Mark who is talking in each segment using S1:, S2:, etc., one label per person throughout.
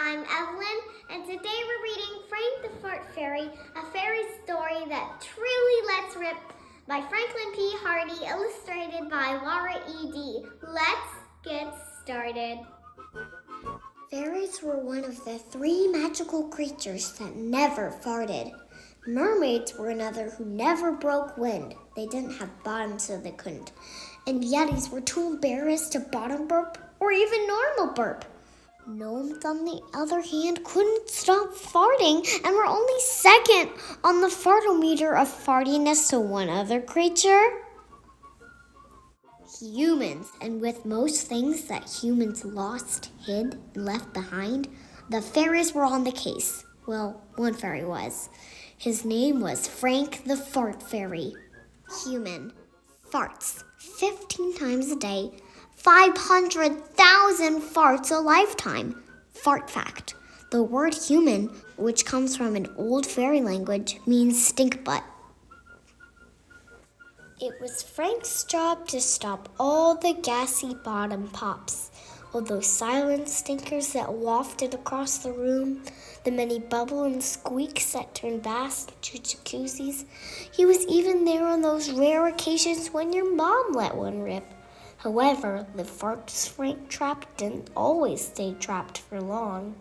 S1: I'm Evelyn, and today we're reading Frank the Fart Fairy, a fairy story that truly lets rip by Franklin P. Hartie, illustrated by Lara Ede. Let's get started. Fairies were one of the three magical creatures that never farted. Mermaids were another who never broke wind. They didn't have bottoms, so they couldn't. And Yetis were too embarrassed to bottom burp or even normal burp. Gnomes, on the other hand, couldn't stop farting and were only second on the fartometer of fartiness to one other creature. Humans, and with most things that humans lost, hid, and left behind, the fairies were on the case. Well, one fairy was. His name was Frank the Fart Fairy. Human. Farts 15 times a day. 500,000 farts a lifetime. Fart fact. The word human, which comes from an old fairy language, means stink butt. It was Frank's job to stop all the gassy bottom pops, all those silent stinkers that wafted across the room, the many bubble and squeaks that turned baths into jacuzzis. He was even there on those rare occasions when your mom let one rip. However, the farts Frank trapped didn't always stay trapped for long.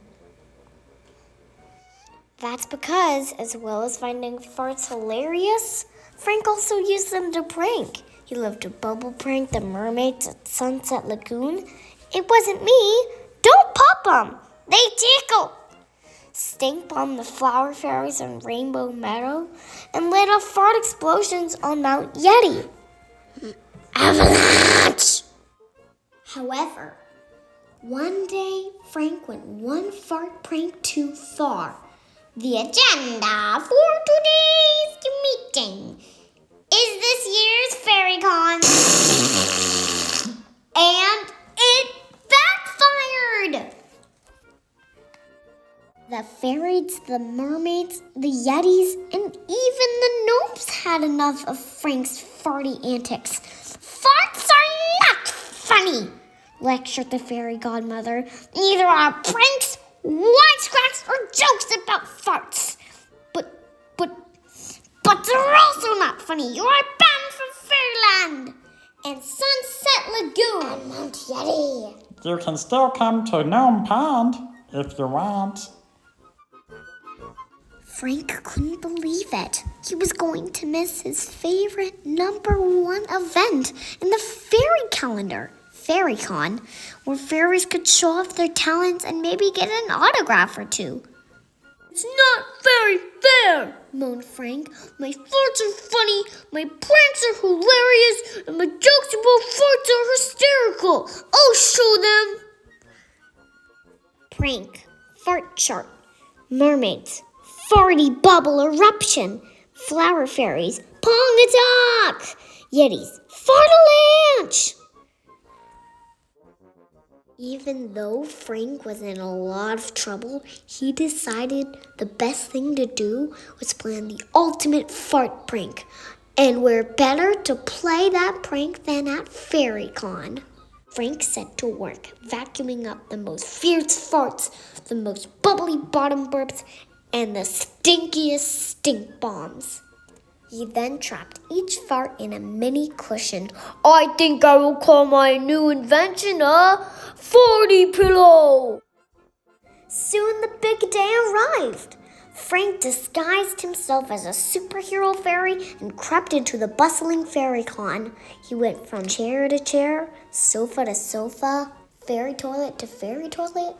S1: That's because, as well as finding farts hilarious, Frank also used them to prank. He loved to bubble prank the mermaids at Sunset Lagoon. It wasn't me. Don't pop them. They tickle. Stink bomb the flower fairies on Rainbow Meadow and let off fart explosions on Mount Yeti. Avalanche! However, one day Frank went one fart prank too far. The agenda for today's meeting is this year's FairyCon. And it backfired! The fairies, the mermaids, the yetis, and even the gnomes had enough of Frank's farty antics. Farts are not funny, lectured the fairy godmother. Neither are pranks, wisecracks, or jokes about farts. But they're also not funny. You are banned from Fairyland and Sunset Lagoon and Mount Yeti.
S2: You can still come to Gnome Pond if you want.
S1: Frank couldn't believe it. He was going to miss his favorite #1 event in the fairy calendar, FairyCon, where fairies could show off their talents and maybe get an autograph or two. It's not very fair, moaned Frank. My farts are funny, my pranks are hilarious, and my jokes about farts are hysterical. I'll show them. Prank, fart chart, mermaids, farty bubble eruption, flower fairies, pong attack, yetis, fartalanche. Even though Frank was in a lot of trouble, he decided the best thing to do was plan the ultimate fart prank. And where better to play that prank than at FairyCon? Frank set to work, vacuuming up the most fierce farts, the most bubbly bottom burps, and the stinkiest stink bombs. He then trapped each fart in a mini cushion. I think I will call my new invention a farty pillow. Soon the big day arrived. Frank disguised himself as a superhero fairy and crept into the bustling FairyCon. He went from chair to chair, sofa to sofa, fairy toilet to fairy toilet.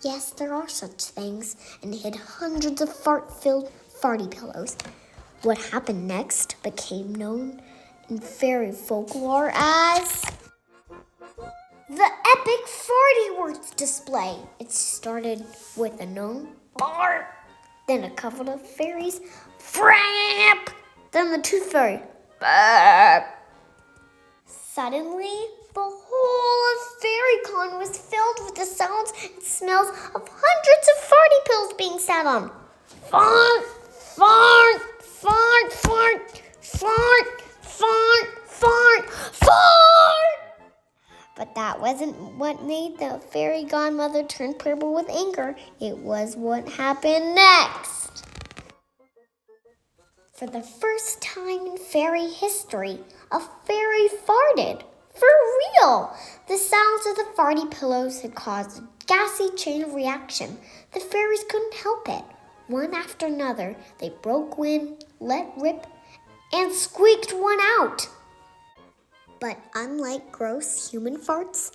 S1: Yes, there are such things, and hid hundreds of fart-filled farty pillows. What happened next became known in fairy folklore as the epic farty words display. It started with a gnome, bark, then a couple of fairies, frap, then the tooth fairy, burp. Suddenly, the whole of FairyCon was filled with the sounds and smells of hundreds of farty pills being sat on. Fart, fart, fart, fart, fart, fart, fart, fart! But that wasn't what made the fairy godmother turn purple with anger. It was what happened next. For the first time in fairy history, a fairy farted. For real! The sounds of the farty pillows had caused a gassy chain of reaction. The fairies couldn't help it. One after another, they broke wind, let rip, and squeaked one out. But unlike gross human farts,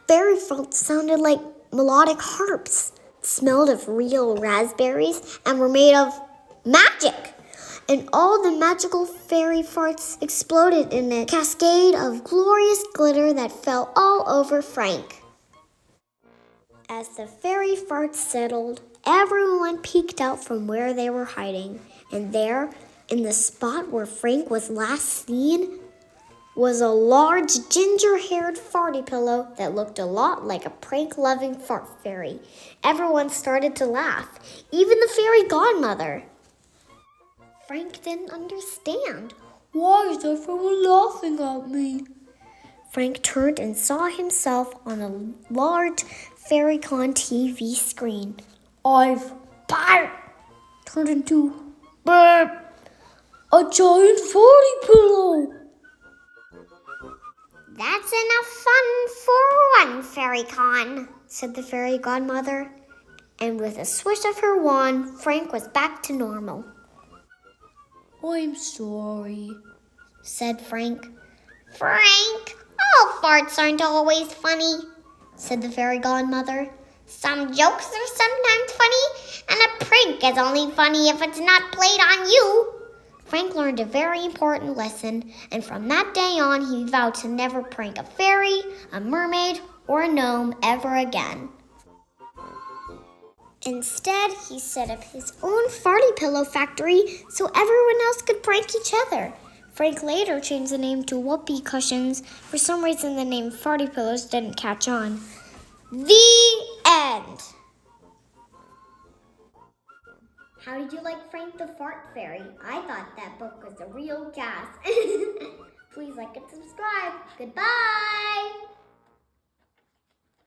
S1: fairy farts sounded like melodic harps, smelled of real raspberries, and were made of magic. And all the magical fairy farts exploded in a cascade of glorious glitter that fell all over Frank. As the fairy farts settled, everyone peeked out from where they were hiding, and there, in the spot where Frank was last seen, was a large ginger-haired farty pillow that looked a lot like a prank-loving fart fairy. Everyone started to laugh, even the fairy godmother. Frank didn't understand. Why is everyone laughing at me? Frank turned and saw himself on a large FairyCon TV screen. I've turned into a giant farty pillow. That's enough fun for one FairyCon, said the fairy godmother. And with a swish of her wand, Frank was back to normal. I'm sorry, said Frank. Frank, all farts aren't always funny, said the fairy godmother. Some jokes are sometimes funny, and a prank is only funny if it's not played on you. Frank learned a very important lesson, and from that day on, he vowed to never prank a fairy, a mermaid, or a gnome ever again. Instead, he set up his own farty pillow factory so everyone else could prank each other. Frank later changed the name to Whoopee Cushions. For some reason, the name farty pillows didn't catch on. The end. How did you like Frank the Fart Fairy? I thought that book was a real gas. Please like and subscribe. Goodbye.